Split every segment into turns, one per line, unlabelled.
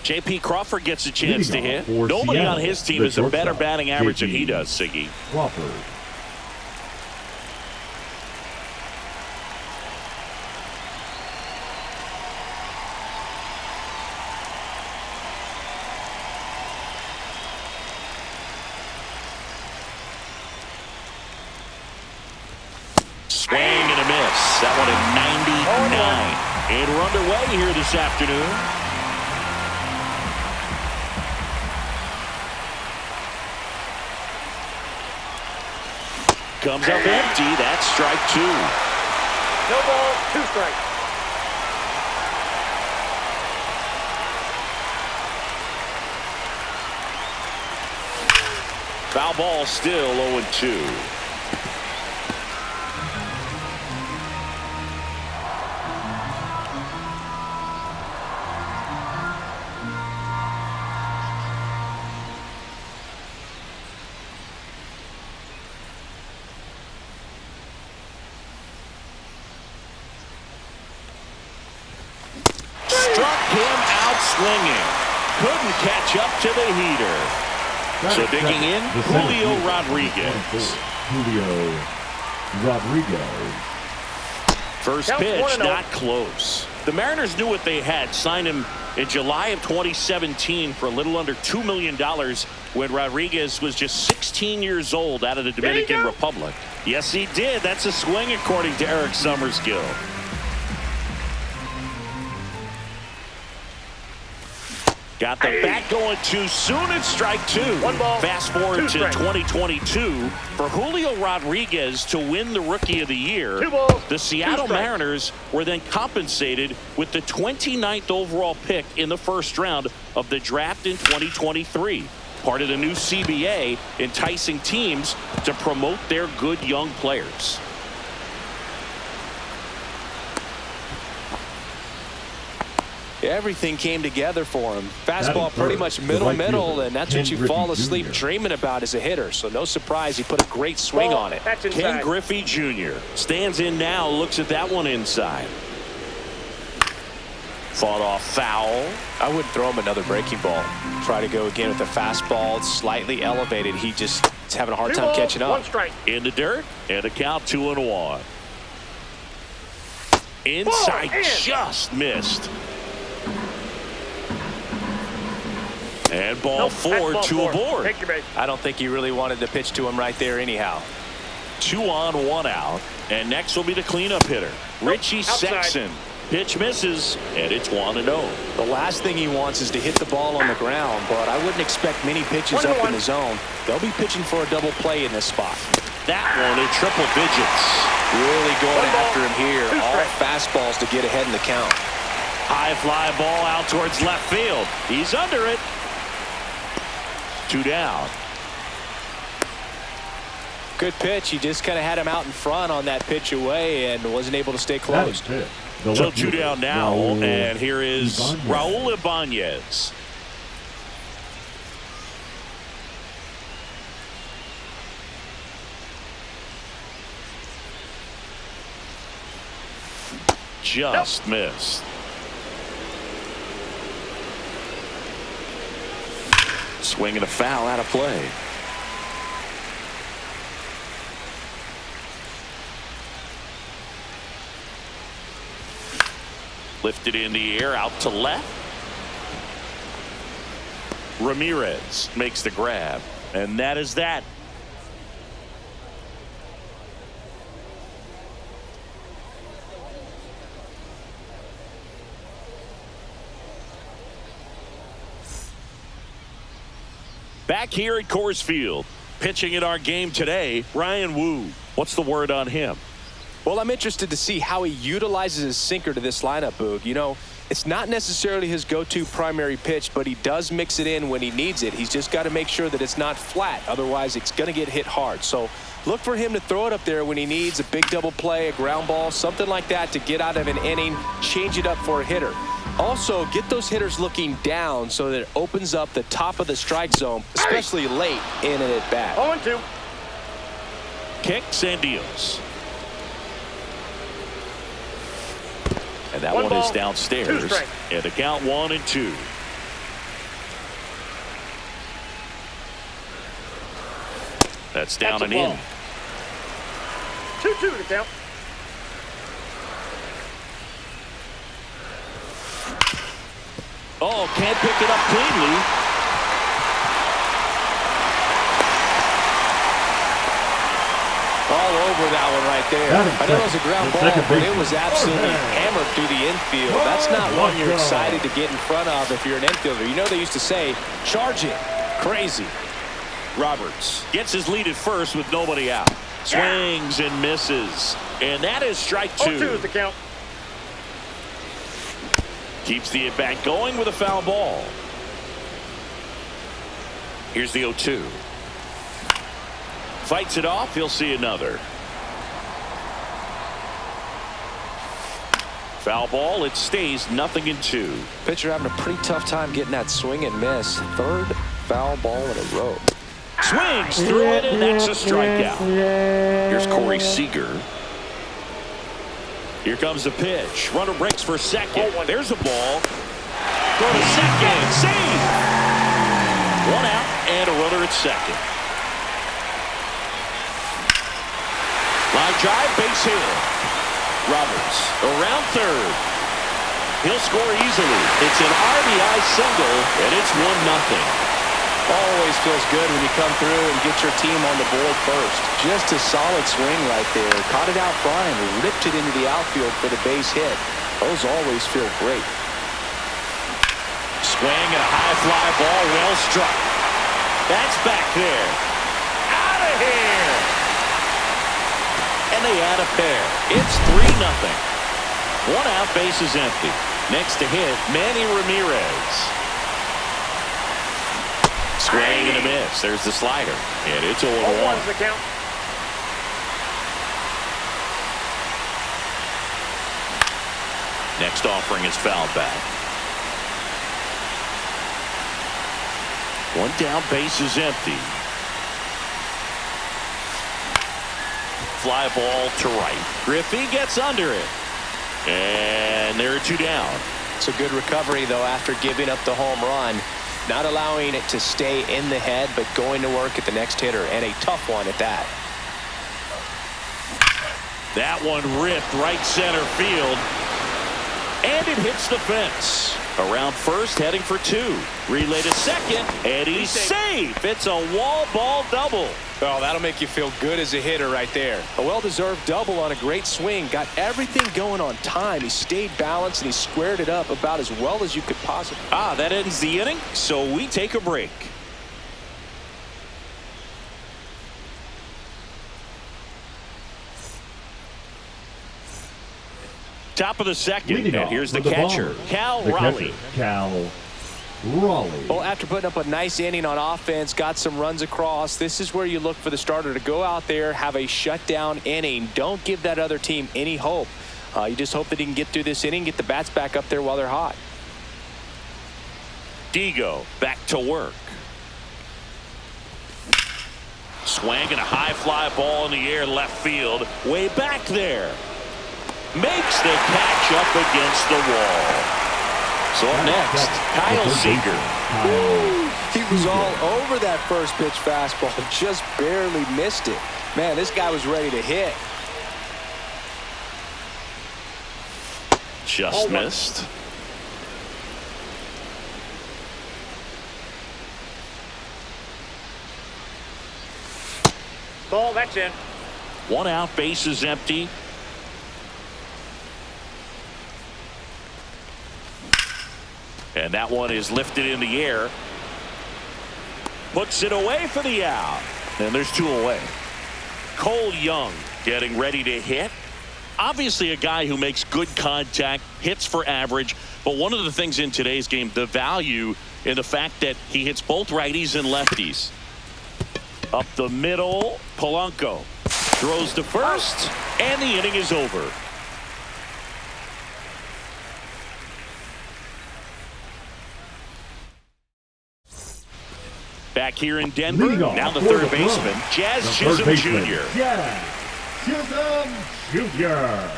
J.P. Crawford gets a chance to hit. Nobody on his team has a better batting average than he does, Siggy.
Crawford.
Swing and a miss. That one at 99. And we're underway here this afternoon. Comes up empty. That's strike two.
No ball, 2 strikes.
Foul ball, still 0-2. Swinging. Couldn't catch up to the heater. So digging in, Julio Rodriguez.
Julio Rodriguez.
First pitch, not close. The Mariners knew what they had. Signed him in July of 2017 for a little under $2 million when Rodriguez was just 16 years old out of the Dominican Republic. Yes, he did. That's a swing according to Eric Summerskill. Got the bat going too soon. It's strike two.
1 ball.
Fast forward to 2022 for Julio Rodriguez to win the Rookie of the Year.
2 balls.
The Seattle Mariners were then compensated with the 29th overall pick in the first round of the draft in 2023. Part of the new CBA, enticing teams to promote their good young players.
Everything came together for him. Fastball pretty much middle, and that's what you fall asleep dreaming about as a hitter. So no surprise he put a great swing on it.
Ken Griffey Jr. stands in now, looks at that one inside. Fought off foul.
I wouldn't throw him another breaking ball. Try to go again with the fastball, slightly elevated. He just is having a hard time catching up.
1 strike.
In the dirt, and a count 2-1. Inside, just missed. And ball 4, 2 aboard.
Take your base.
I don't think he really wanted to pitch to him right there anyhow.
2 on, 1 out. And next will be the cleanup hitter, Richie Sexson. Pitch misses, and it's 1-0.
The last thing he wants is to hit the ball on the ground, but I wouldn't expect many pitches up in the zone. They'll be pitching for a double play in this spot.
That one in triple digits.
Really going after him here. All fastballs to get ahead in the count.
High fly ball out towards left field. He's under it. 2 down.
Good pitch. He just kind of had him out in front on that pitch away and wasn't able to stay close.
So 2 down now, and here is Raul Ibanez. Just missed. Swing and a foul out of play. Lifted in the air out to left. Ramirez makes the grab, and that is that. Back here at Coors Field, pitching in our game today, Ryan Wu. What's the word on him?
Well, I'm interested to see how he utilizes his sinker to this lineup, Boog. You know, it's not necessarily his go-to primary pitch, but he does mix it in when he needs it. He's just got to make sure that it's not flat. Otherwise, it's going to get hit hard. So look for him to throw it up there when he needs a big double play, a ground ball, something like that to get out of an inning, change it up for a hitter. Also, get those hitters looking down so that it opens up the top of the strike zone, especially late in an at-bat.
0-2.
Kicks and deals. And that one is downstairs. And the count 1-2. That's down
That's
and
a ball.
in.
2-2 to count.
Oh, can't pick it up cleanly.
All over that one right there. I know it was a ground ball, but it was absolutely hammered through the infield. That's not one you're excited to get in front of if you're an infielder. You know they used to say, charge it. Crazy.
Roberts gets his lead at first with nobody out. Swings and misses. And that is strike 2.
0-2 is the count.
Keeps the at-bat going with a foul ball. Here's the 0-2. Fights it off. He'll see another. Foul ball. It stays 0-2.
Pitcher having a pretty tough time getting that swing and miss. Third foul ball in a row.
Swings through it, and that's a strikeout. Here's Corey Seager. Here comes the pitch. Runner breaks for second. There's a ball. Go to second. Save. 1 out and a runner at second. Line drive, base hit. Roberts around third. He'll score easily. It's an RBI single, and it's 1-0.
Always feels good when you come through and get your team on the board first. Just a solid swing right there. Caught it out front and ripped it into the outfield for the base hit. Those always feel great.
Swing and a high fly ball, well struck. That's back there. Out of here. And they add a pair. It's 3-0. 1 out, base is empty. Next to hit, Manny Ramirez. Swing and a miss. There's the slider. And it's 0-1.
0-1's the count.
Next offering is fouled back. 1 down, base is empty. Fly ball to right. Griffey gets under it. And there are 2 down.
It's a good recovery, though, after giving up the home run. Not allowing it to stay in the head, but going to work at the next hitter, and a tough one at that.
That one ripped right center field. And it hits the fence. Around first, heading for 2. Relay to second, and he's safe. It's a wall ball double.
Oh, that'll make you feel good as a hitter right there. A well-deserved double on a great swing. Got everything going on time. He stayed balanced, and he squared it up about as well as you could possibly.
That ends the inning, so we take a break. Top of the second, and here's the catcher, Cal Raleigh.
Cal Raleigh.
Well, after putting up a nice inning on offense, got some runs across, this is where you look for the starter to go out there, have a shutdown inning. Don't give that other team any hope. You just hope that he can get through this inning, get the bats back up there while they're hot.
Digo back to work. Swing and a high fly ball in the air left field. Way back there. Makes the catch up against the wall. So up next, Kyle Seager.
He was all over that first pitch fastball. Just barely missed it. Man, this guy was ready to hit.
Just missed.
Ball, that's in.
1 out, base is empty. And that one is lifted in the air. Puts it away for the out. And there's 2 away. Cole Young getting ready to hit. Obviously a guy who makes good contact, hits for average. But one of the things in today's game, the value in the fact that he hits both righties and lefties. Up the middle, Polanco throws to first, and the inning is over. Back here in Denver, now the third baseman, Jazz Chisholm Jr.
Jazz Chisholm Jr.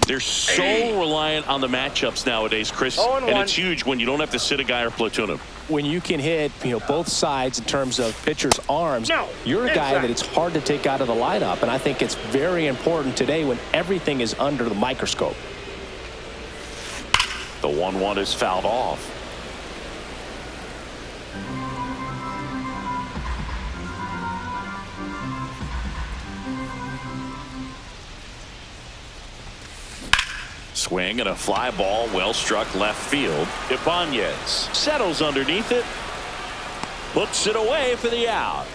They're so reliant on the matchups nowadays, Chris,
0-1.
and it's huge when you don't have to sit a guy or platoon him.
When you can hit, both sides in terms of pitchers' arms, you're a guy that it's hard to take out of the lineup, and I think it's very important today when everything is under the microscope.
The 1-1 is fouled off. Swing and a fly ball, well struck left field. Ibanez settles underneath it, puts it away for the out.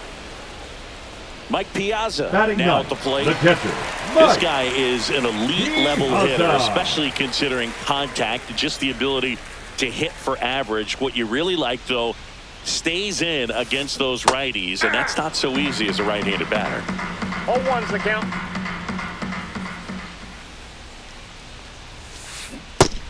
Mike Piazza now at the plate.
The catcher,
This guy is an elite level hitter, especially considering contact and just the ability to hit for average. What you really like, though, stays in against those righties, and that's not so easy as a right-handed batter.
0-1's the count.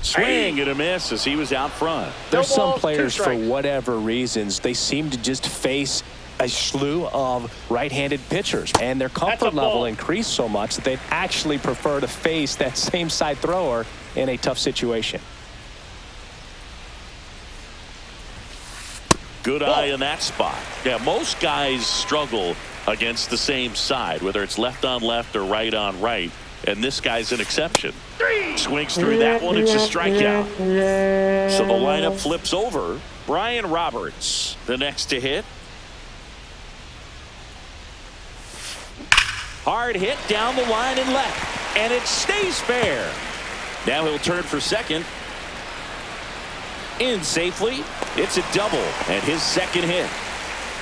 Swing and a miss as he was out front.
There's
No
some
balls,
players,
2
for
strikes.
whatever reasons, they seem to just face a slew of right-handed pitchers, and their comfort level increased so much that they'd actually prefer to face that same side thrower in a tough situation.
Good eye in that spot. Yeah, most guys struggle against the same side, whether it's left on left or right on right, and this guy's an exception. Swings through that one. It's a strikeout. So the lineup flips over. Brian Roberts, the next to hit. Hard hit down the line and left, and it stays fair. Now he'll turn for second. In safely. It's a double and his second hit.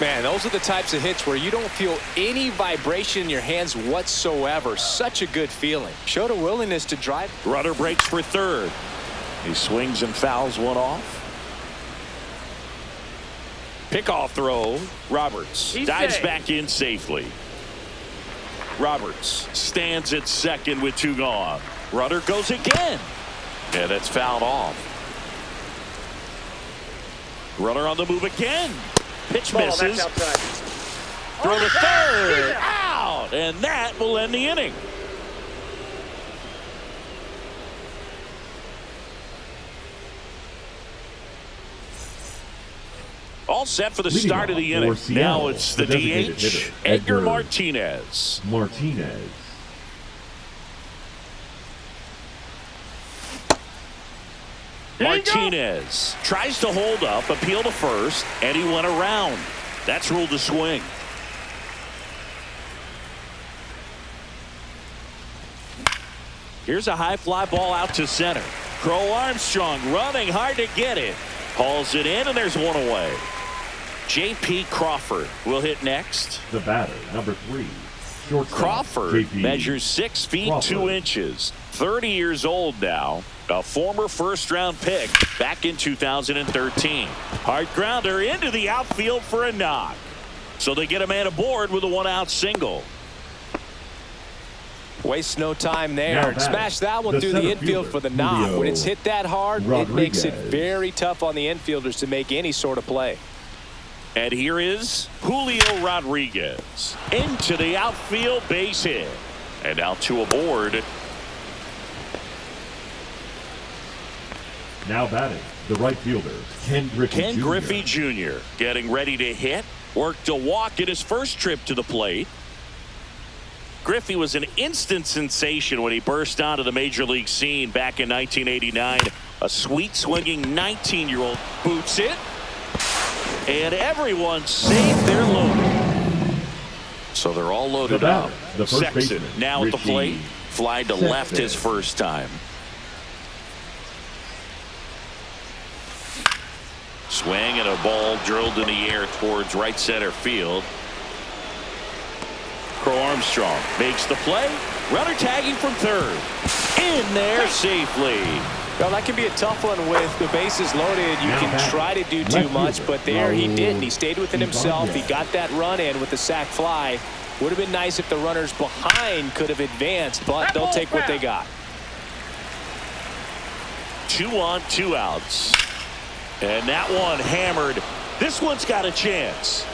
Man, those are the types of hits where you don't feel any vibration in your hands whatsoever. Such a good feeling. Showed a willingness to drive.
Runner breaks for third. He swings and fouls one off. Pickoff throw. Roberts dives back in safely. Roberts stands at second with 2 gone. Runner goes again. And it's fouled off. Runner on the move again. Pitch misses. Throw to third. Out. And that will end the inning. All set for the start of the inning. Now it's the DH, Edgar Martinez. Martinez tries to hold up, appeal to first, and he went around. That's ruled a swing. Here's a high fly ball out to center. Crow Armstrong running hard to get it. Hauls it in, and there's one away. J.P. Crawford will hit next.
The batter, number 3. Shortstop,
Crawford
JP.
measures 6 feet 2 inches. 30 years old now. A former first-round pick back in 2013. Hard grounder into the outfield for a knock. So they get a man aboard with a 1-out single.
Waste no time there. Smash that one through the infield for the knock. When it's hit that hard, it makes it very tough on the infielders to make any sort of play.
And here is Julio Rodriguez into the outfield, base hit. And now 2 aboard.
Now batting, the right fielder, Ken Griffey
Jr. getting ready to hit. Worked a walk in his first trip to the plate. Griffey was an instant sensation when he burst onto the major league scene back in 1989. A sweet swinging 19-year-old boots it. And everyone's safe. They're loaded. So they're all loaded up. Sexton now at the plate. Fly to left his first time. Swing and a ball drilled in the air towards right center field. Crow Armstrong makes the play. Runner tagging from third. In there safely.
Well, that can be a tough one with the bases loaded. You can try to do too much, but there he didn't. He stayed within himself. He got that run in with the sac fly. Would have been nice if the runners behind could have advanced, but they'll take what they got.
2 on, 2 outs. And that one hammered. This one's got a chance.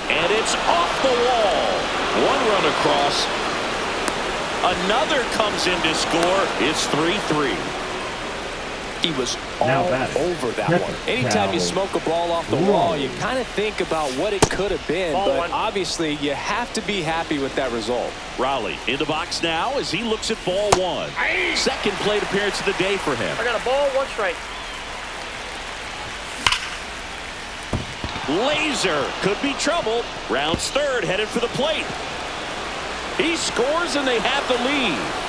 And it's off the wall. 1 run across. Another comes in to score. It's 3-3.
He was all over that one. Anytime you smoke a ball off the wall, you kind of think about what it could have been, but obviously you have to be happy with that result.
Rowley in the box now as he looks at ball one. Second plate appearance of the day for him.
I got a ball, one strike.
Laser could be trouble. Rounds third, headed for the plate. He scores and they have the lead.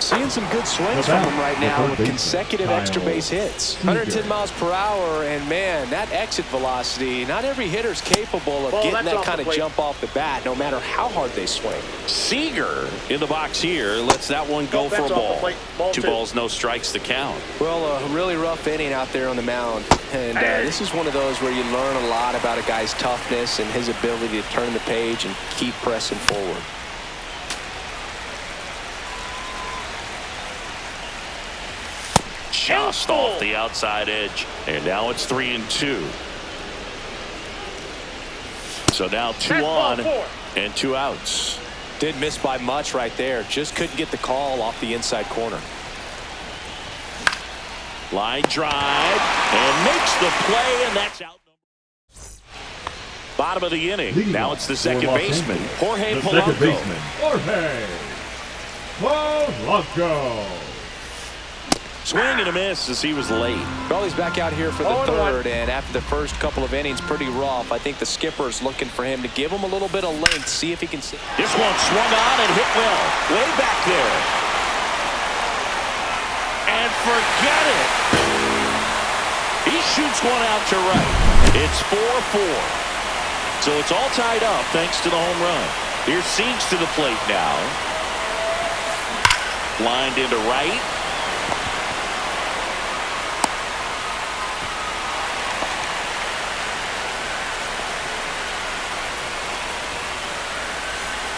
Seeing some good swings from him right now with consecutive extra base hits. 110 miles per hour, and man, that exit velocity, not every hitter's capable of getting that kind of jump off the bat, no matter how hard they swing.
Seager in the box here lets that one go for a ball. 2 balls, no strikes to count.
Well, a really rough inning out there on the mound, and this is one of those where you learn a lot about a guy's toughness and his ability to turn the page and keep pressing forward.
Just off the outside edge, and now it's 3-2. So now 2 on and 2 outs.
Didn't miss by much right there. Just couldn't get the call off the inside corner.
Line drive and makes the play, and that's out. Bottom of the inning. Now it's the second baseman, Jorge Polanco.
Jorge Polanco.
Swing and a miss as he was late.
Well, he's back out here for the third, and after the first couple of innings, pretty rough. I think the skipper's looking for him to give him a little bit of length, see if he can.
This one swung on and hit well, way back there. And forget it. He shoots one out to right. It's 4-4. So it's all tied up thanks to the home run. Here's Siegs to the plate now. Lined into right.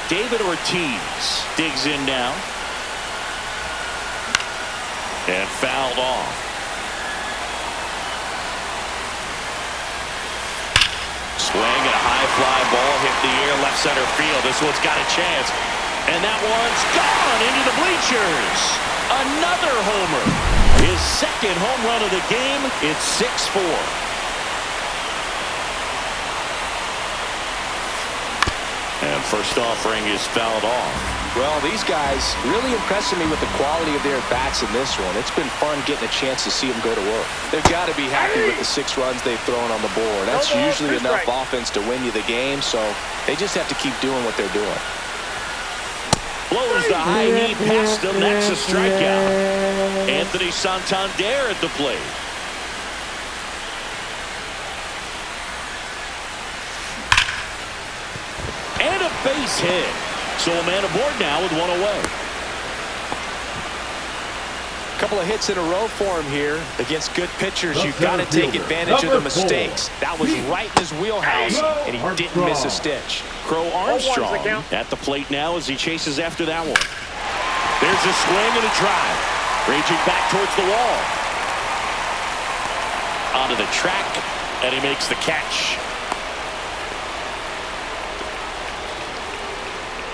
David Ortiz digs in now. And fouled off. Swing and a high fly ball hit the air left center field. This one's got a chance. And that one's gone into the bleachers. Another homer. His second home run of the game. It's 6-4. And first offering is fouled off.
Well, these guys really impressing me with the quality of their bats in this one. It's been fun getting a chance to see them go to work. They've got to be happy with the 6 runs they've thrown on the board. That's usually enough offense to win you the game, so they just have to keep doing what they're doing.
Blows the high knee past him. That's a strikeout. Anthony Santander at the plate. And a base hit. So a man aboard now with 1 away.
A couple of hits in a row for him here. Against good pitchers, you've got to take advantage of the mistakes. That was right in his wheelhouse, and he didn't miss a stitch.
Crow Armstrong at the plate now as he chases after that one. There's a swing and a drive. Raging back towards the wall. Onto the track, and he makes the catch.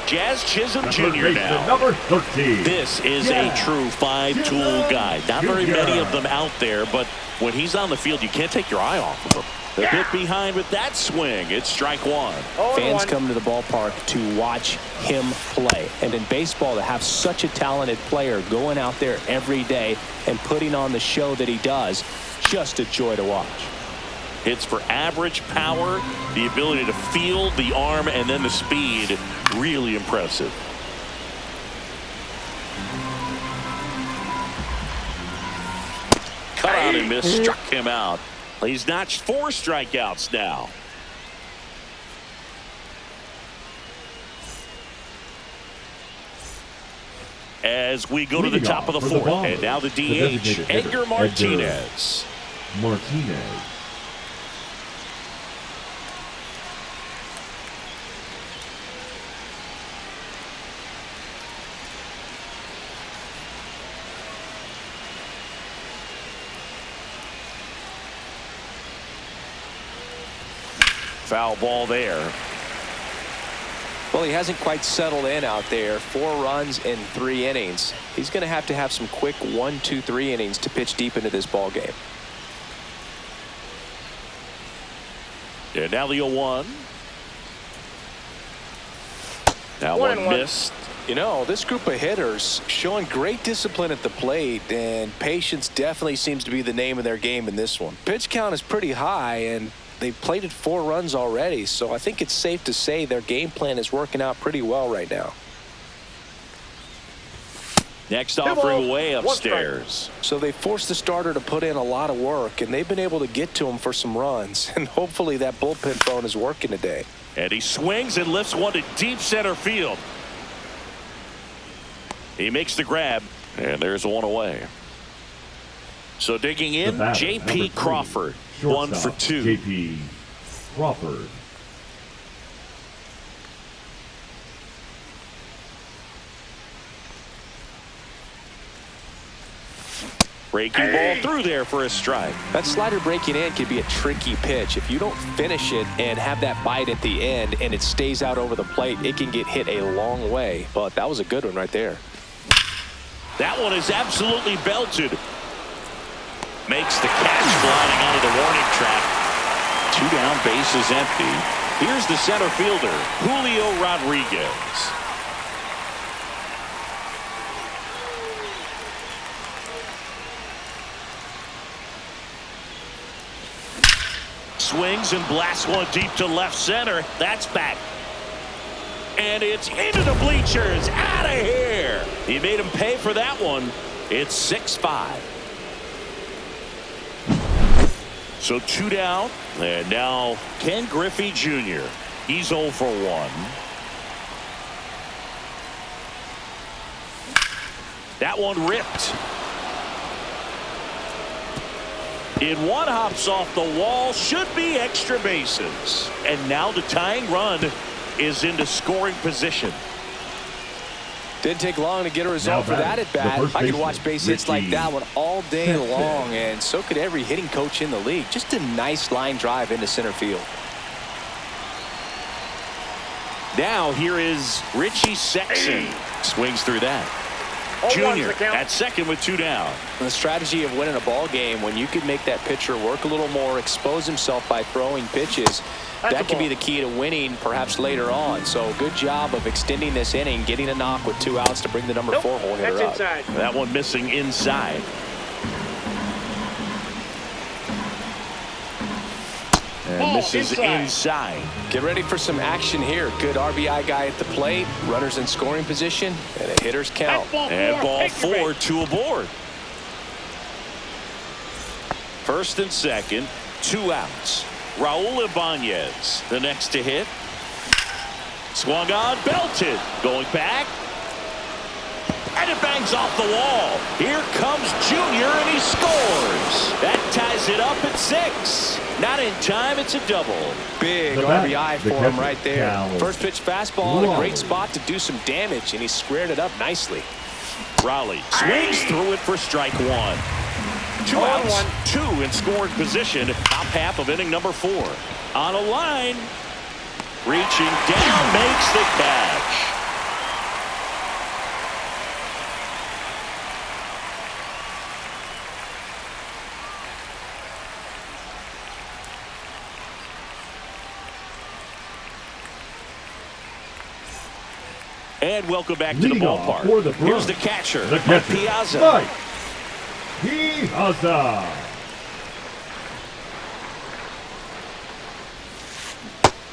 Jazz Chisholm Jr. now.
Number 13.
This is a true 5-tool guy. Not very many of them out there, but when he's on the field, you can't take your eye off of him. A bit behind with that swing. It's strike 1.
Fans come to the ballpark to watch him play. And in baseball, to have such a talented player going out there every day and putting on the show that he does, just a joy to watch.
Hits for average power, the ability to field, the arm, and then the speed. Really impressive. Cut out and missed, struck him out. He's notched 4 strikeouts now. As we go to the top of the 4th, and now the DH, Edgar Martinez. Foul ball there.
Well, he hasn't quite settled in out there. 4 runs in 3 innings. He's going to have some quick 1, 2, 3 innings to pitch deep into this ball game.
And now the 0-1. Now one missed.
You know, this group of hitters showing great discipline at the plate, and patience definitely seems to be the name of their game in this one. Pitch count is pretty high, and they've plated 4 runs already, so I think it's safe to say their game plan is working out pretty well right now.
Next offering way upstairs.
So they forced the starter to put in a lot of work, and they've been able to get to him for some runs, and hopefully that bullpen phone is working today.
And he swings and lifts one to deep center field. He makes the grab, and there's one away. So digging in, J.P. Crawford, 1 for 2.
J.P. Crawford.
Breaking ball through there for a strike.
That slider breaking in can be a tricky pitch. If you don't finish it and have that bite at the end and it stays out over the plate, it can get hit a long way. But that was a good one right there.
That one is absolutely belted. Makes the catch gliding onto the warning track. 2 down, bases empty. Here's the center fielder, Julio Rodriguez. Swings and blasts one deep to left center. That's back. And it's into the bleachers. Out of here. He made him pay for that one. It's 6-5. So 2 down. And now Ken Griffey Jr. He's 0 for 1. That one ripped. In one, hops off the wall, should be extra bases. And now the tying run is into scoring position.
Didn't take long to get a result for that at bat. I could watch base hits like that one all day long, and so could every hitting coach in the league. Just a nice line drive into center field.
Now here is Richie Sexson. Swings through that. Junior at second with 2 down.
The strategy of winning a ball game, when you can make that pitcher work a little more, expose himself by throwing pitches, that could be the key to winning perhaps later on. So good job of extending this inning, getting a knock with 2 outs to bring the number 4 hole hitter up.
That one missing inside. And misses inside.
Get ready for some action here. Good RBI guy at the plate. Runners in scoring position. And a hitter's count.
And ball 4, 2 aboard. First and second, 2 outs. Raul Ibanez, the next to hit. Swung on, belted. Going back. And it bangs off the wall. Here comes Junior, and he scores. That ties it up at 6. Not in time, it's a double.
Big RBI for him right there. First pitch fastball in a great spot to do some damage, and he squared it up nicely.
Raleigh swings through it for strike 1. 2 outs, 2 in scoring position. Top half of inning number 4. On a line. Reaching down, makes the catch. And welcome back to the ballpark. Here's the catcher, Mike Piazza.
Mike Piazza.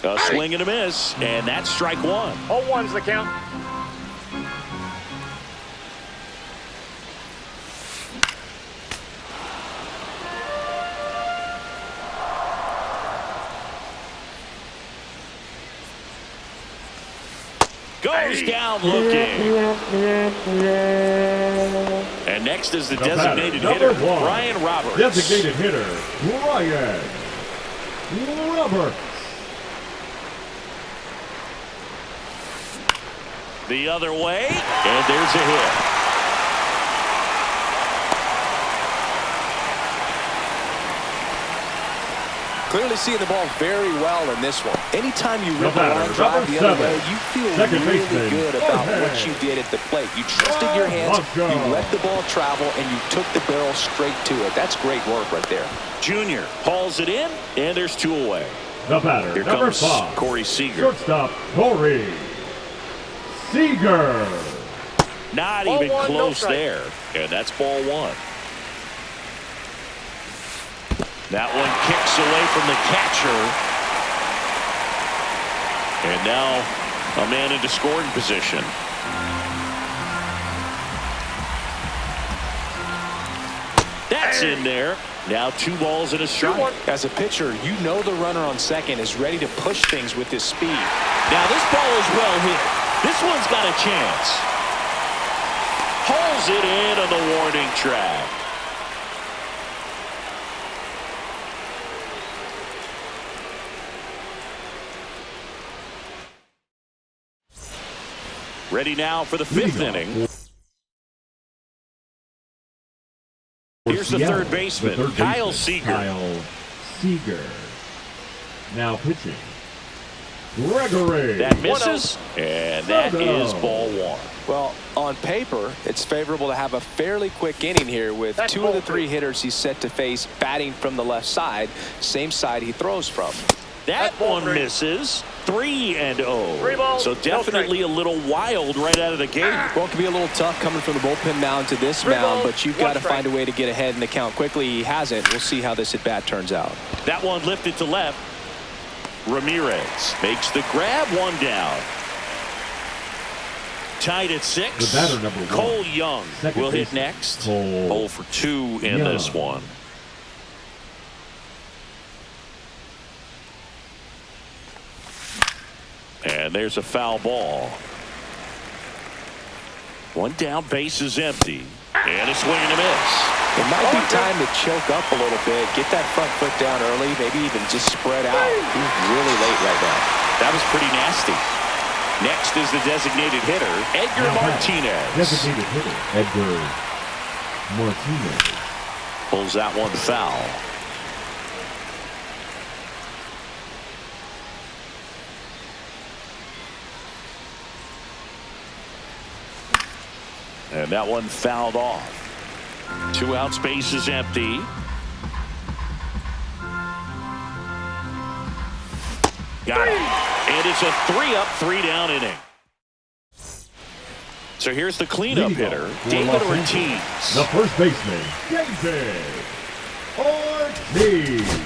A swing and a miss, and that's strike 1.
0-1's the count.
Goes down looking. And next is the designated hitter, Brian Roberts.
Designated hitter, Brian Roberts.
The other way, and there's a hit.
Clearly seeing the ball very well in this one. Anytime you rip a line
batter,
drive the other way, you feel
second
really
baseman,
good about
Jorge.
what you did at the plate. You trusted your hands,
Blanco.
you let the ball travel, and you took the barrel straight to it. That's great work right there.
Junior hauls it in, and there's 2 away.
The batter,
Here
number
comes
5.
Corey Seager.
Shortstop, Corey Seager.
Not
Ball
even
one, no
close
strike.
there. And that's ball 1. That one kicks away from the catcher. And now a man into scoring position. That's in there. Now 2 balls and a strike.
As a pitcher, you know the runner on second is ready to push things with his speed.
Now this ball is well hit. This one's got a chance. Hauls it in on the warning track. Ready now for the 5th inning. Here's the third baseman, Kyle Seager.
Kyle Seager. Now pitching, Gregory.
That misses, and that is ball 1.
Well, on paper, it's favorable to have a fairly quick inning here with
That's
2 of the
ball
3 hitters he's set to face batting from the left side, same side he throws from.
That
That's ball
one
3.
misses. 3-0.
3 balls,
So
no
definitely a little wild right out of the gate.
Well, it can be a little tough coming from the bullpen mound to this
3
mound,
balls,
but you've
1
got to
strike.
find a way to get ahead in the count quickly. He hasn't. We'll see how this at-bat turns out.
That one lifted to left. Ramirez makes the grab, 1 down. Tied at 6.
The batter, number 1.
Cole Young
Second
will hit
baseman,
next.
Cole
0 for 2 in
Young.
this one. And there's a foul ball. 1 down, base is empty. And a swing and a miss.
It might be time to choke up a little bit, get that front foot down early, maybe even just spread out. He's really late right now.
That was pretty nasty. Next is the designated hitter, Edgar
Now
Martinez.
Designated hitter, Edgar Martinez.
Pulls that one foul. And that one fouled off. 2 outs, base is empty. Got it. And it's a 3-up, 3-down inning. So here's the cleanup
Leading
hitter,
off for
David
Los
Ortiz.
Angeles, the first baseman, David Ortiz.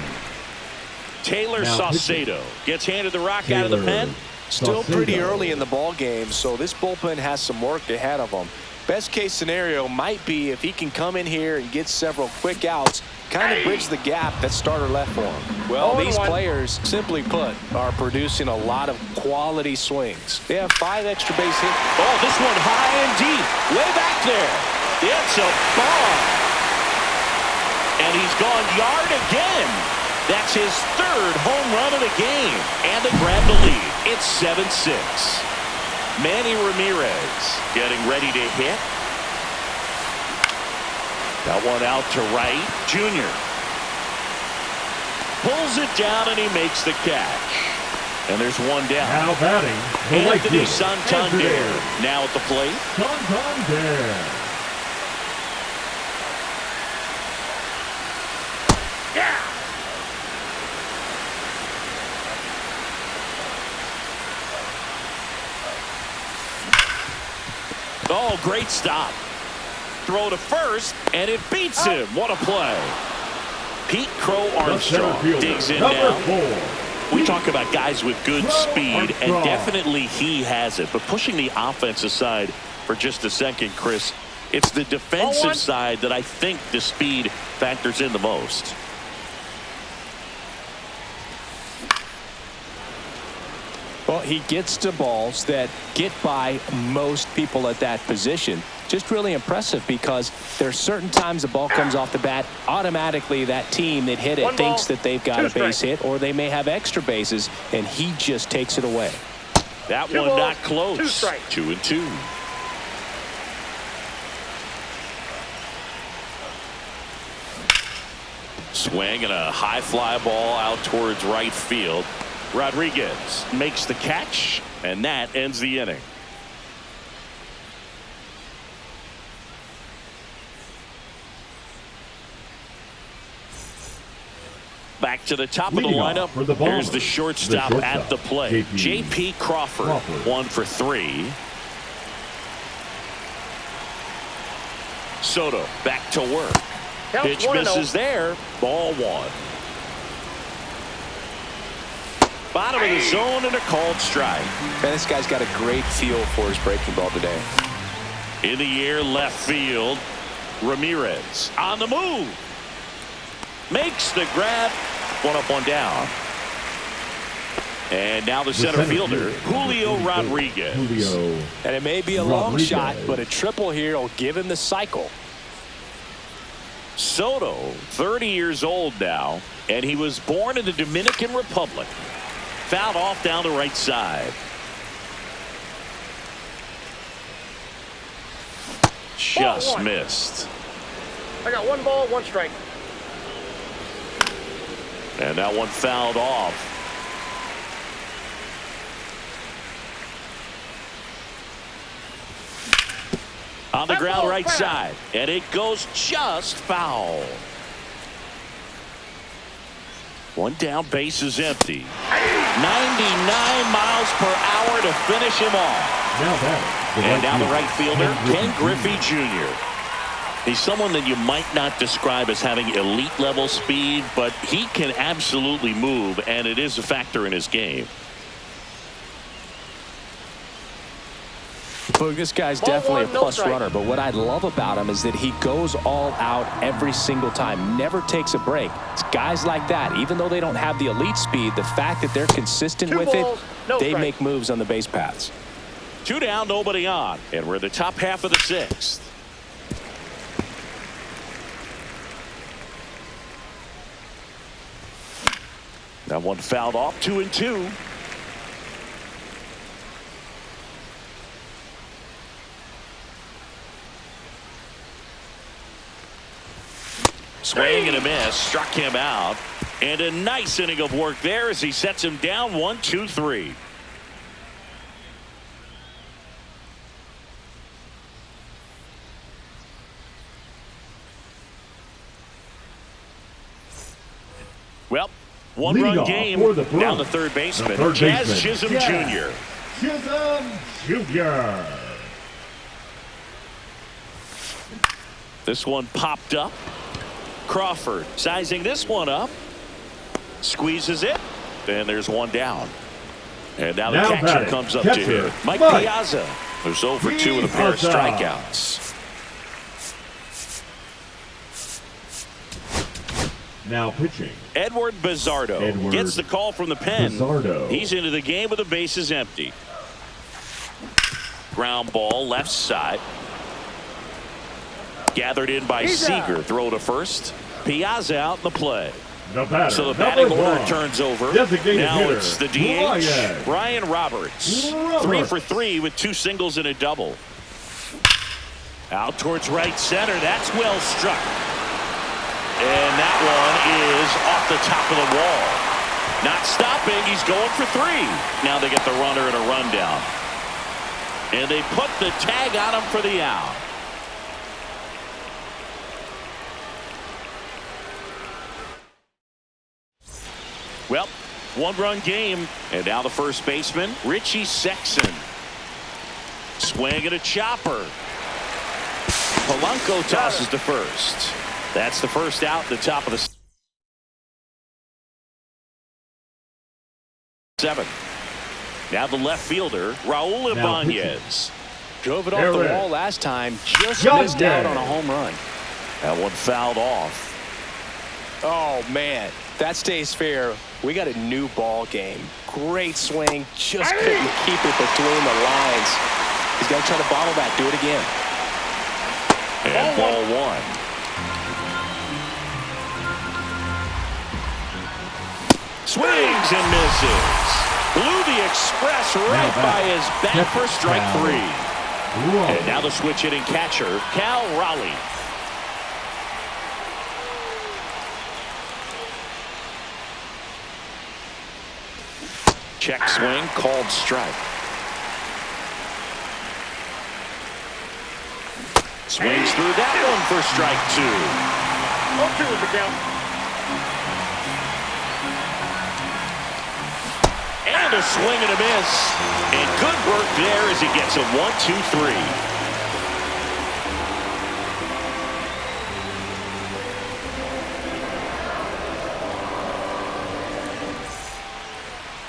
Taylor
Now
Saucedo gets handed the rock out of the
Taylor
pen.
Still
Saucedo.
pretty early in the ball game, so this bullpen has some work ahead of them. Best case scenario might be if he can come in here and get several quick outs, kind of bridge the gap that starter left for him. Well, these
0-1.
players, simply put, are producing a lot of quality swings. They have 5 extra base hits.
Oh, this one high and deep, way back there. It's a bomb. And he's gone yard again. That's his 3rd home run of the game. And they grab the lead. It's 7-6. Manny Ramirez getting ready to hit. That one out to right. Junior pulls it down and he makes the catch. And there's 1 down.
Now batting, the right
Anthony
fielder,
Santander
Anthony
now at the plate.
Santander.
Oh, great stop. Throw to first, and it beats him. What a play. Pete Crow
The center
Armstrong
fielder,
digs in
number
now.
4.
We talk about guys with good
Crow
speed, and
Armstrong.
definitely he has it. But pushing the offense aside for just a second, Chris, it's the defensive
0-1.
side that I think the speed factors in the most.
Well, he gets to balls that get by most people at that position. Just really impressive because there's certain times the ball comes off the bat, automatically that team that hit it
1
thinks
ball,
that they've got
2
a base
strikes.
hit, or they may have extra bases, and he just takes it away.
That
2
one
balls,
not close.
2 strikes.
2-2. Swing and a high fly ball out towards right field. Rodriguez makes the catch, and that ends the inning. Back to the top of the lineup. Here's the shortstop at the plate. J.P. Crawford, 1 for 3. Soto back to work. Pitch misses there. Ball 1. Bottom of the zone and a called strike.
Man, this guy's got a great feel for his breaking ball today.
In the air, left field. Ramirez on the move. Makes the grab. 1 up, 1 down. And now the center fielder, Julio Rodriguez.
And it may be a long shot, but a triple here will give him the cycle.
Soto, 30 years old now, and he was born in the Dominican Republic. Fouled off down the right side. Just missed.
I got 1 ball, 1 strike.
And that one fouled off. On the ground right side. And it goes just foul. 1 down, base is empty. 99 miles per hour to finish him off. And now the right fielder, Ken Griffey Jr. He's someone that you might not describe as having elite level speed, but he can absolutely move, and it is a factor in his game.
Look, this guy's definitely a plus runner, but what I love about him is that he goes all out every single time, never takes a break. It's guys like that, even though they don't have the elite speed, the fact that they're consistent with it, they make moves on the base paths.
2 down, nobody on, and we're in the top half of the 6th. That one fouled off. 2-2. Swing and a miss. Struck him out. And a nice inning of work there as he sets him down 1-2-3. Well, 1-run game. Now the third baseman, Jazz Chisholm Jr.
Chisholm Jr.
This one popped up. Crawford sizing this one up. Squeezes it. And there's 1 down. And now the catcher comes up to hit. Mike Piazza, who's 0 for 2 with a pair of strikeouts.
Now pitching.
Edward Bizardo gets the call from the pen. He's into the game with the bases empty. Ground ball left side. Gathered in by Seager. Throw to first. Piazza out in the play. So the batting order turns over. Now it's the DH, Brian Roberts. 3 for 3 with 2 singles and a double. Out towards right center. That's well struck. And that one is off the top of the wall. Not stopping. He's going for 3. Now they get the runner and a rundown. And they put the tag on him for the out. Well, 1-run game. And now the first baseman, Richie Sexson. Swing and a chopper. Polanco tosses to first. That's the first out, the top of the 7th. Now the left fielder, Raul Ibanez.
Drove it off the wall last time, just missed out on a home run.
That one fouled off.
Oh, man, that stays fair. We got a new ball game. Great swing, just couldn't keep it between the lines. He's got to try to bottle that, do it again.
And ball 1. Swings and misses. Blew the express right by his back for strike 3. And now the switch hitting catcher, Cal Raleigh. Check swing, called strike. Swings through that one for strike 2.
0-2 is the count.
And a swing and a miss. And good work there as he gets a 1-2-3.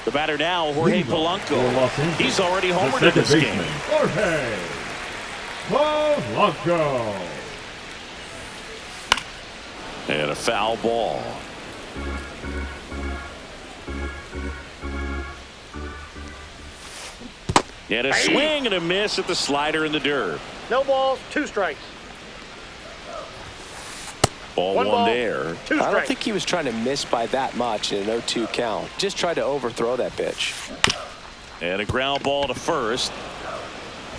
The batter now, Jorge Polanco. He's already homered in this game.
Jorge Polanco.
And a foul ball. And a swing and a miss at the slider in the dirt.
No balls, 2 strikes.
Ball one there.
2 strikes.
I don't think he was trying to miss by that much in an 0-2 count. Just tried to overthrow that pitch.
And a ground ball to first.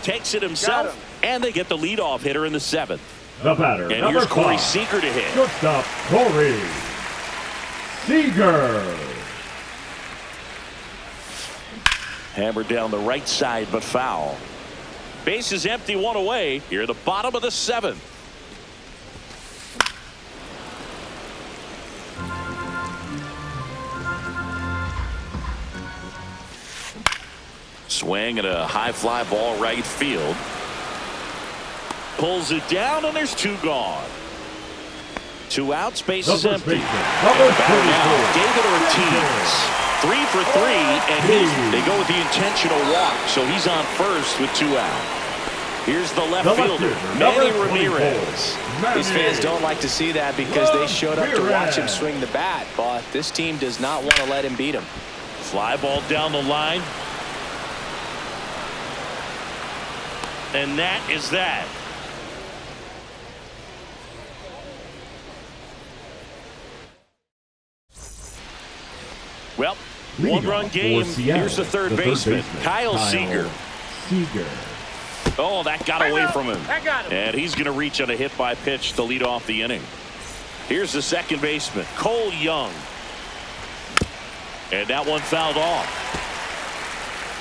Takes it himself. And they get the leadoff hitter in the 7th.
The batter,
and
number
here's Corey
5.
Seager to hit.
Shortstop Corey Seager.
Hammered down the right side, but foul. Base is empty, 1 away. Here at the bottom of the 7th. Swing and a high fly ball right field. Pulls it down, and there's 2 gone. 2 outs, base is empty. Now, David Ortiz. 3 for 3, and they go with the intentional walk, so he's on first with 2 out. Here's the left fielder, Manny Ramirez.
These fans don't like to see that because they showed up to watch him swing the bat, but this team does not want to let him beat him.
Fly ball down the line. And that is that. Well, 1-run game. Here's the third baseman, Kyle Seager. Oh, that got away from him.
That got him.
And he's going to reach on a hit by pitch to lead off the inning. Here's the second baseman, Cole Young. And that one fouled off.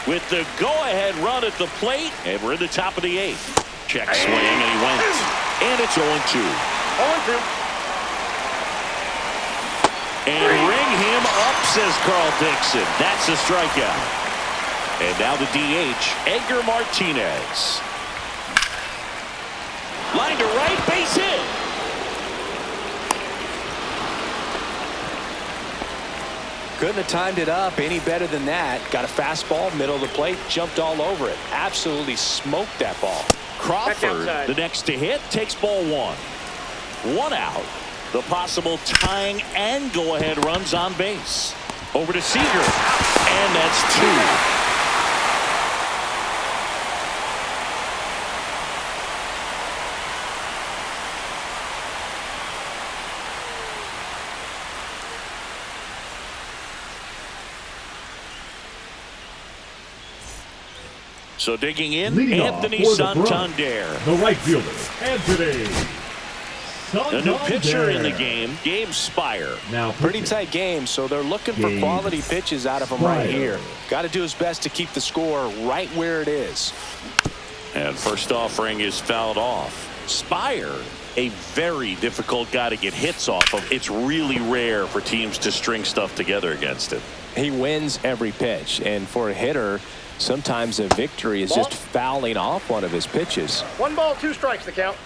With the go-ahead run at the plate, and we're in the top of the 8th. Check swing, and he went. And it's 0-2.
0-2.
And ring him up, says Carl Dixon. That's a strikeout. And now the DH, Edgar Martinez. Line to right, base hit.
Couldn't have timed it up any better than that. Got a fastball, middle of the plate, jumped all over it. Absolutely smoked that ball.
Crawford, the next to hit, takes ball 1. 1 out. The possible tying and go-ahead runs on base. Over to Seager. And that's 2. So digging in,
Leading
Anthony Santander.
The right fielder, Anthony Santander.
The new pitcher in the game, Gabe Spire.
Now
pretty tight game, so they're looking for quality pitches out of him right here. Got to do his best to keep the score right where it is.
And first offering is fouled off. Spire, a very difficult guy to get hits off of. It's really rare for teams to string stuff together against him.
He wins every pitch, and for a hitter, sometimes a victory is just fouling off one of his pitches.
1 ball, 2 strikes the count.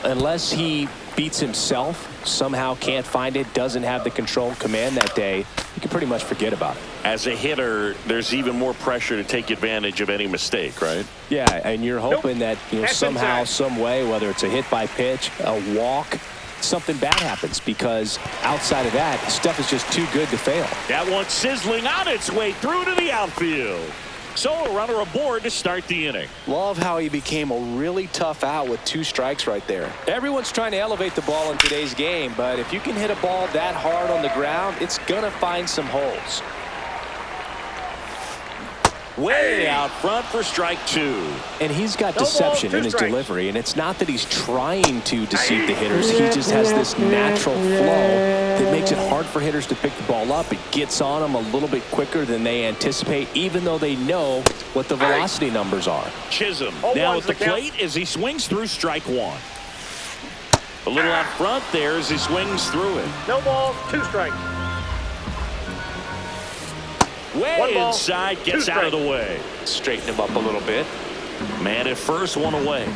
Unless he beats himself, somehow can't find it, doesn't have the control and command that day, you can pretty much forget about it.
As a hitter, there's even more pressure to take advantage of any mistake, right?
Yeah, and you're hoping that somehow, some way, whether it's a hit by pitch, a walk, something bad happens, because outside of that, stuff is just too good to fail.
That one sizzling on its way through to the outfield. So a runner aboard to start the inning.
Love how he became a really tough out with 2 strikes right there. Everyone's trying to elevate the ball in today's game, but if you can hit a ball that hard on the ground, it's going to find some holes.
Way out front for strike 2.
And he's got
No balls,
deception
2
in his
strikes.
delivery, and it's not that he's trying to deceive the hitters. He just has this natural flow that makes it hard for hitters to pick the ball up. It gets on them a little bit quicker than they anticipate, even though they know what the velocity numbers are.
Chisholm
Oh,
now
one's
at the
the count.
plate as he swings through strike 1. A little out front there as he swings through it.
No balls, 2 strikes.
Way
1 ball,
inside,
2
gets out of the
strikes.
way.
Straighten him up a little bit.
Man at first, 1 away.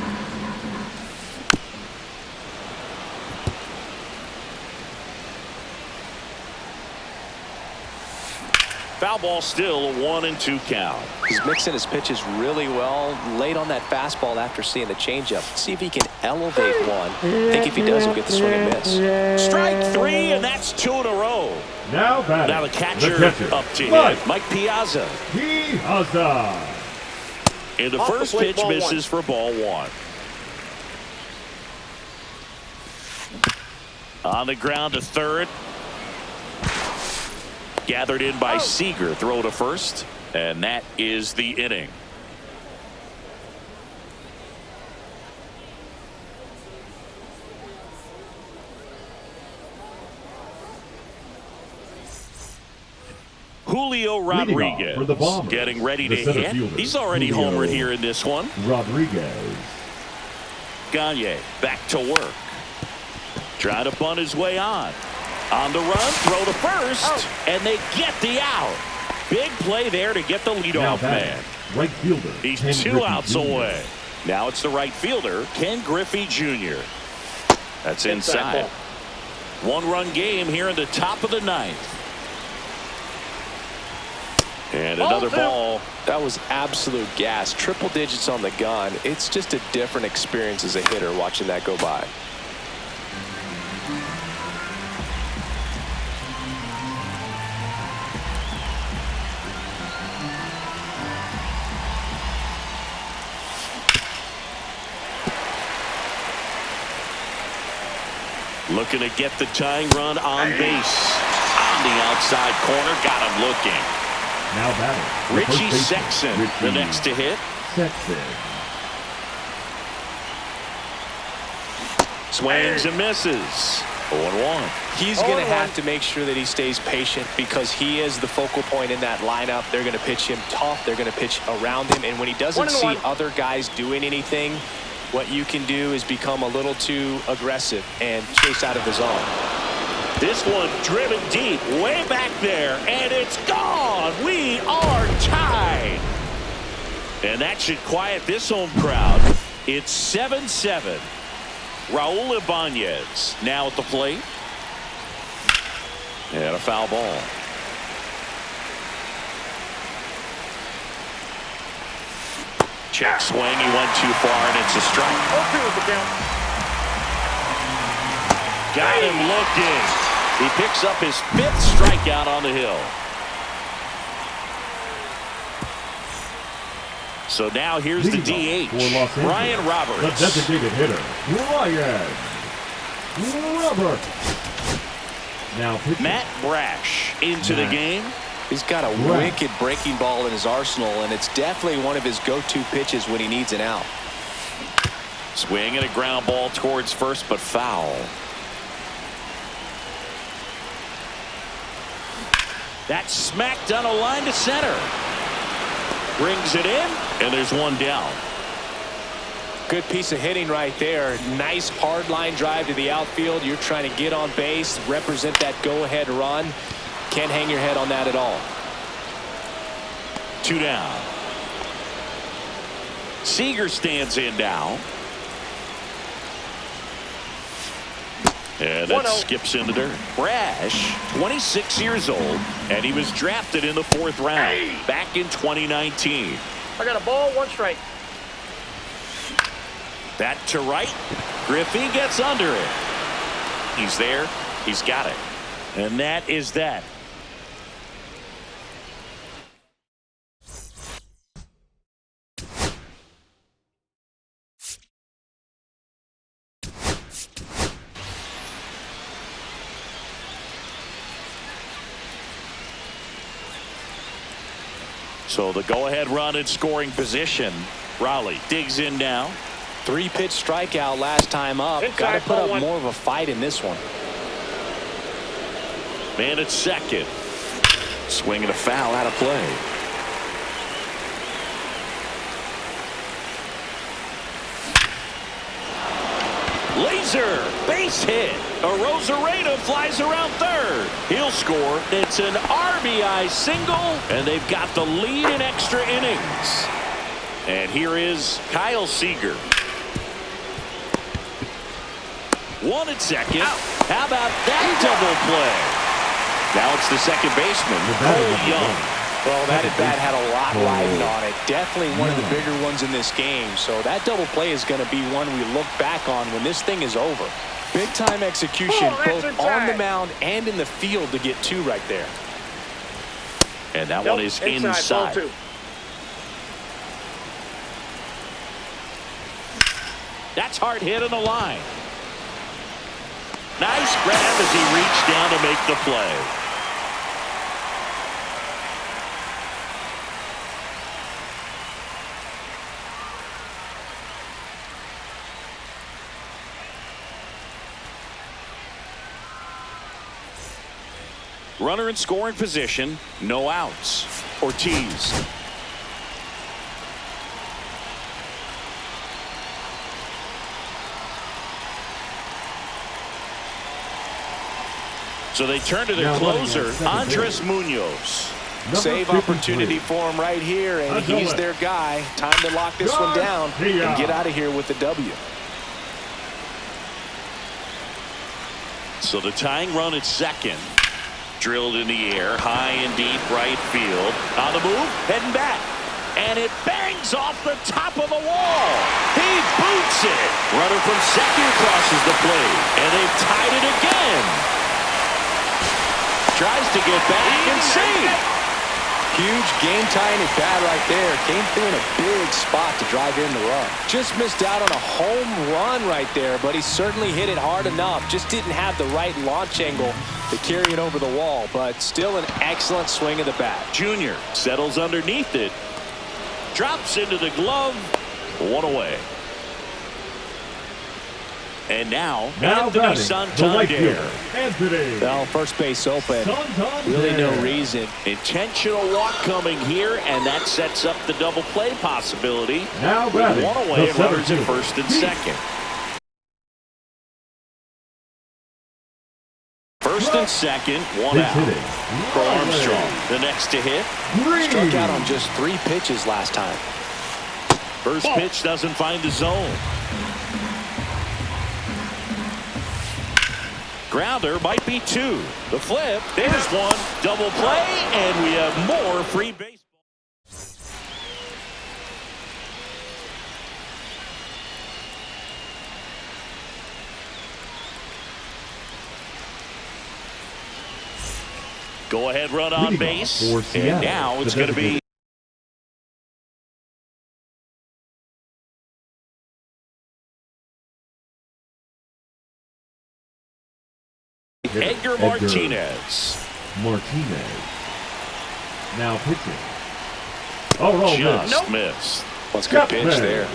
Foul ball still, a 1-2 count.
He's mixing his pitches really well. Late on that fastball after seeing the changeup. See if he can elevate one. I think if he does, he'll get the swing and miss.
Strike 3, and that's 2 in a row.
Now batting.
Now the catcher up to
Mike
hit. Mike Piazza.
Piazza.
And the
Off the
first
plate,
pitch
ball
misses for ball 1. On the ground to third. Gathered in by Seager. Throw to first. And that is the inning. Julio Rodriguez
for the Bombers,
getting ready
the
to
center
hit.
fielder,
He's already
Julio
homered here in this one.
Rodriguez.
Gagne back to work. Trying to bunt his way on. On the run, throw to first, and they get the out. Big play there to get the
Now
leadoff
batting.
man.
Right fielder.
He's
Ken
2
Griffey
outs
Jr.
away. Now it's the right fielder, Ken Griffey Jr. That's inside. 1-run game here in the top of the 9th. And another ball.
That was absolute gas. Triple digits on the gun. It's just a different experience as a hitter watching that go by.
Looking to get the tying run on base. On the outside corner. Got him looking.
Now batting. the
Richie
first baseman,
Sexson,
Richie
the next to hit.
Sexson.
Swings and misses. 0-1.
He's going to have to make sure that he stays patient because he is the focal point in that lineup. They're going to pitch him tough. They're going to pitch around him. And when he doesn't see
1-1.
other guys doing anything, what you can do is become a little too aggressive and chase out of the zone.
This one driven deep, way back there, and it's gone. We are tied. And that should quiet this home crowd. It's 7-7. Raul Ibanez now at the plate. And a foul ball. Check swing. He went too far, and it's a strike.
0-2 is the count.
Got him looking. He picks up his 5th strikeout on the hill. So now here's the
Leading off for Los
DH,
Angeles,
Ryan
the
Roberts.
designated hitter, Ryan Roberts. Now pitching.
Matt Brash into the
Matt.
game.
He's got a
Right.
wicked breaking ball in his arsenal, and it's definitely one of his go-to pitches when he needs an out.
Swing and a ground ball towards first, but foul. That's smacked on a line to center. Brings it in, and there's one down.
Good piece of hitting right there. Nice hard line drive to the outfield. You're trying to get on base, represent that go-ahead run. Can't hang your head on that at all.
2 down. Seager stands in now. And that
1-0.
skips in the dirt. Brash, 26 years old, and he was drafted in the 4th round back in 2019.
I got a ball, 1 strike.
That to right. Griffey gets under it. He's there. He's got it. And that is that. So the go-ahead run in scoring position. Raleigh digs in now.
3-pitch strikeout last time up. Got to put up more of a fight in this one.
Man at second. Swinging a foul out of play. Laser base hit. Arozarena flies around third. He'll score. It's an RBI single, and they've got the lead in extra innings. And here is Kyle Seager. One at second. How about that double play? Now it's the second baseman, Cole Young.
Well, that at-bat had a lot riding on it. Definitely one of the bigger ones in this game. So that double play is going to be one we look back on when this thing is over. Big-time execution both on the mound and in the field to get 2 right there.
And that one is inside. That's hard hit on the line. Nice grab as he reached down to make the play. Runner in scoring position, no outs. Ortiz. So they turn to their closer, Andres Munoz.
Save opportunity for him right here, and he's their guy. Time to lock this one down and get out of here with the W.
So the tying run at second. Drilled in the air, high and deep right field. On the move, heading back. And it bangs off the top of the wall. He boots it. Runner from second crosses the plate. And they've tied it again. Tries to get back and save.
Huge game-tying at bat right there. Came through in a big spot to drive in the run. Just missed out on a home run right there, but he certainly hit it hard enough. Just didn't have the right launch angle to carry it over the wall, but still an excellent swing of the bat.
Junior settles underneath it. Drops into the glove. 1 away. And now Anthony Santander.
Well, first base open. Really no reason.
Intentional walk coming here, and that sets up the double play possibility.
Now
with 1 away and runners at first and second. First and second, 1 out for Armstrong. The next to hit.
Struck out on just 3 pitches last time.
First pitch doesn't find the zone. Grounder might be 2. The flip. There's 1. Double play, and we have more free baseball. Go ahead, run on base. And now it's going to be Edgar Martinez.
Now pitching.
Just missed.
Well, it's a good pitch there.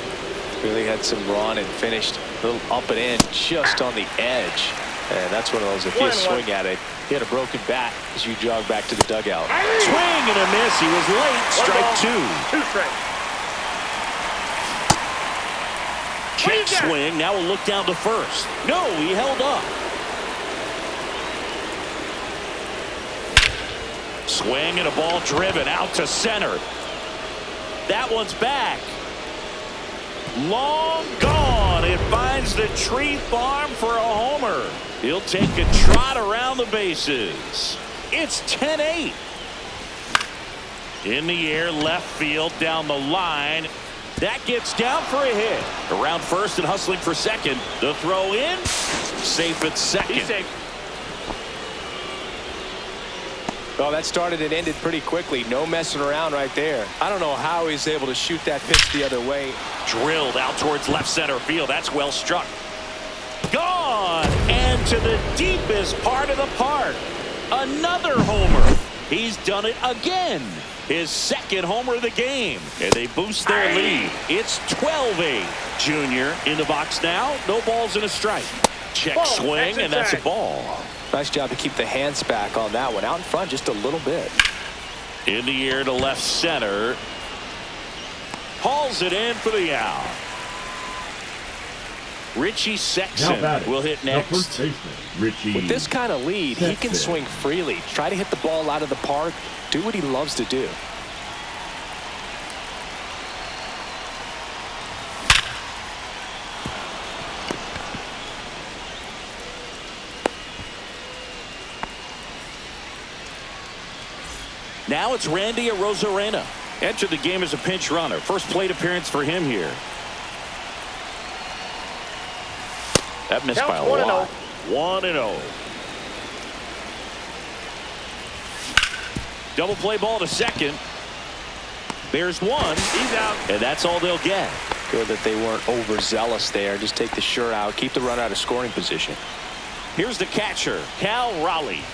Really had some run and finished a little up and in just on the edge. And that's one of those, if you swing at it, he had a broken bat as you jog back to the dugout.
Swing and a miss. He was late. Strike 2.
2 strikes.
Check swing. Now we'll look down to first. No, he held up. Swing and a ball driven out to center. That one's back. Long gone. It finds the tree farm for a homer. He'll take a trot around the bases. It's 10-8. In the air, left field, down the line. That gets down for a hit. Around first and hustling for second. The throw in. Safe at second.
He's safe.
Well, that started and ended pretty quickly. No messing around right there. I don't know how he's able to shoot that pitch the other way.
Drilled out towards left center field. That's well struck. Gone. And to the deepest part of the park. Another homer. He's done it again. His second homer of the game. And they boost their lead. It's 12-8. Junior in the box now. No balls and a strike. Check
Ball,
swing, and that's a ball.
Nice job to keep the hands back on that one. Out in front just a little bit.
In the air to left center. Hauls it in for the out. Richie Sexson will hit next.
With this kind of lead, he can swing freely. Try to hit the ball out of the park. Do what he loves to do.
Now it's Randy Arozarena. Entered the game as a pinch runner. First plate appearance for him here. That missed by a lot. 1-0. Double play ball to second. There's one. He's out. And that's all they'll get.
Good that they weren't overzealous there. Just take the shirt out. Keep the run out of scoring position.
Here's the catcher, Cal Raleigh.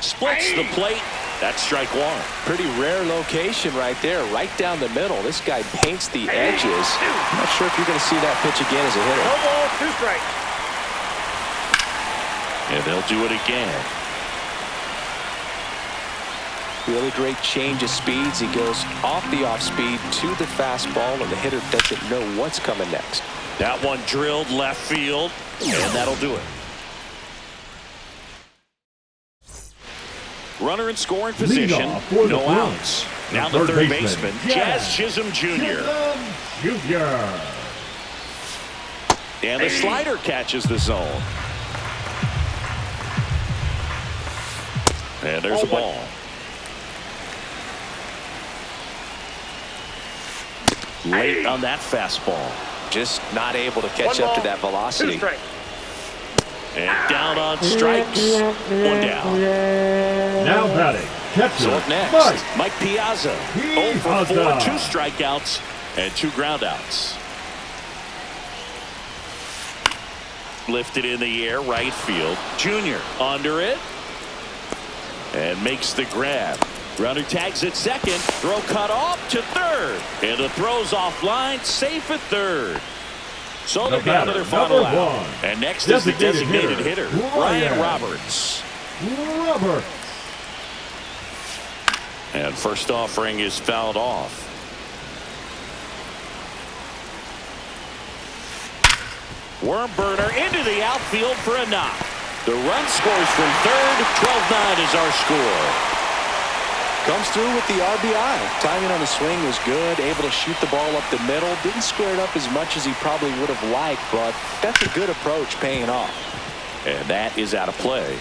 Splits the plate. That's strike one.
Pretty rare location right there, right down the middle. This guy paints the edges. I'm not sure if you're going to see that pitch again as a hitter.
No ball, 2 strikes.
And they'll do it again.
Really great change of speeds. He goes off the off speed to the fastball, and the hitter doesn't know what's coming next.
That one drilled left field, and that'll do it. Runner in scoring position, no outs. Now the third baseman, Jazz Chisholm Jr. And the slider catches the zone. And there's a ball. Late on that fastball.
Just not able to catch up to that velocity.
2 strikes.
And down on strikes. 1 down.
Now batting, catcher,
So up next, Mike Piazza. 0 for 4, 2 strikeouts, and 2 groundouts. Lifted in the air, right field. Junior under it. And makes the grab. Runner tags at second. Throw cut off to third. And the throw's offline, safe at third. So they're down to their final out. And next is the designated hitter, Ryan Roberts. And first offering is fouled off. Worm burner into the outfield for a knock. The run scores from third. 12-9 is our score.
Comes through with the RBI. Timing on the swing was good. Able to shoot the ball up the middle. Didn't square it up as much as he probably would have liked, but that's a good approach paying off.
And that is out of play.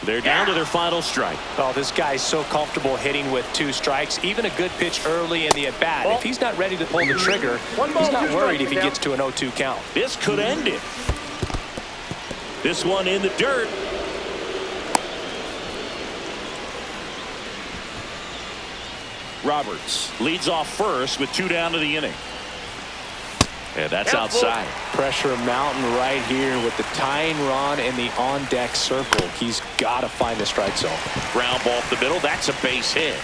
They're down to their final strike.
Oh, this guy's so comfortable hitting with 2 strikes. Even a good pitch early in the at-bat. If he's not ready to pull the trigger, he's not worried if he gets to an 0-2 count.
This could end it. This one in the dirt. Roberts leads off first with 2 down to the inning. And that's outside.
Pressure mountain right here with the tying run in the on-deck circle. He's got to find the strike zone.
Ground ball up the middle. That's a base hit.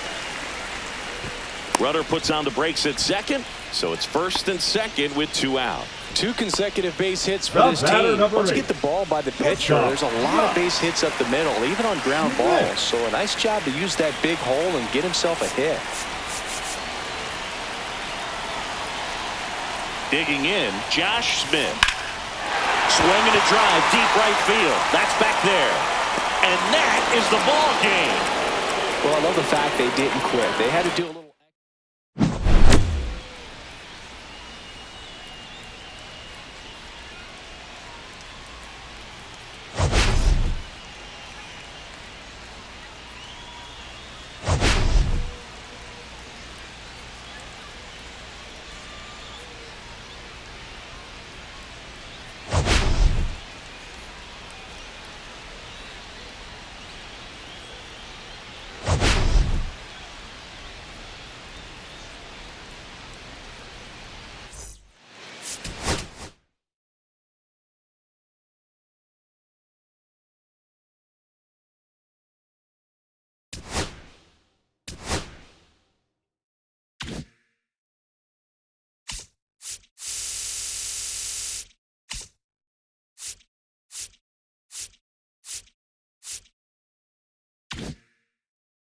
Runner puts on the brakes at second. So it's first and second with 2 out.
2 consecutive base hits for this team. Once you get the ball by the pitcher, there's a lot of base hits up the middle, even on ground balls. So a nice job to use that big hole and get himself a hit.
Digging in, Josh Smith. Swinging a drive, deep right field. That's back there. And that is the ball game.
Well, I love the fact they didn't quit. They had to do a little